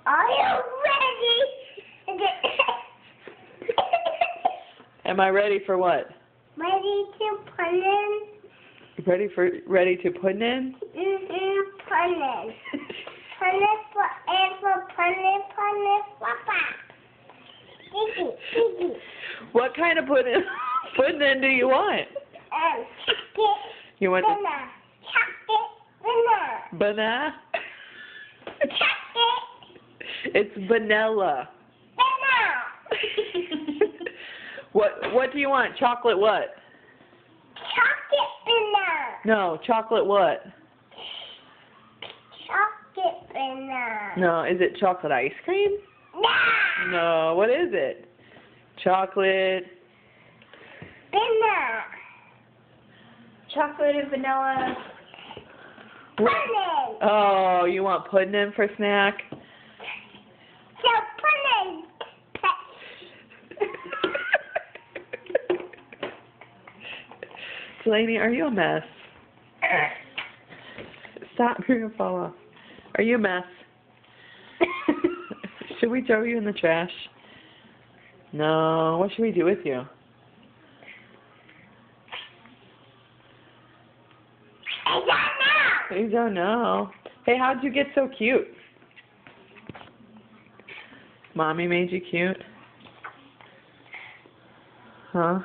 Are you ready? Am I ready for what? Ready to put in? Ready to put in? Put in. Put it forever. Put it, Papa. Diggy. What kind of pudding do you want? Chocolate. You want Banana. Chocolate. banana? Chocolate. It's vanilla. Banana. What do you want? Chocolate what? Chocolate banana. No, chocolate what? Chocolate banana. No, is it chocolate ice cream? No. No, what is it? Chocolate. Banana. Chocolate and vanilla. Pudding. Oh, you want pudding for snack? So pudding. Delaney, are you a mess? Stop, you're gonna fall off. Are you a mess? Should we throw you in the trash? No, what should we do with you? I don't know. You don't know. Hey, how'd you get so cute? Mommy made you cute? Huh?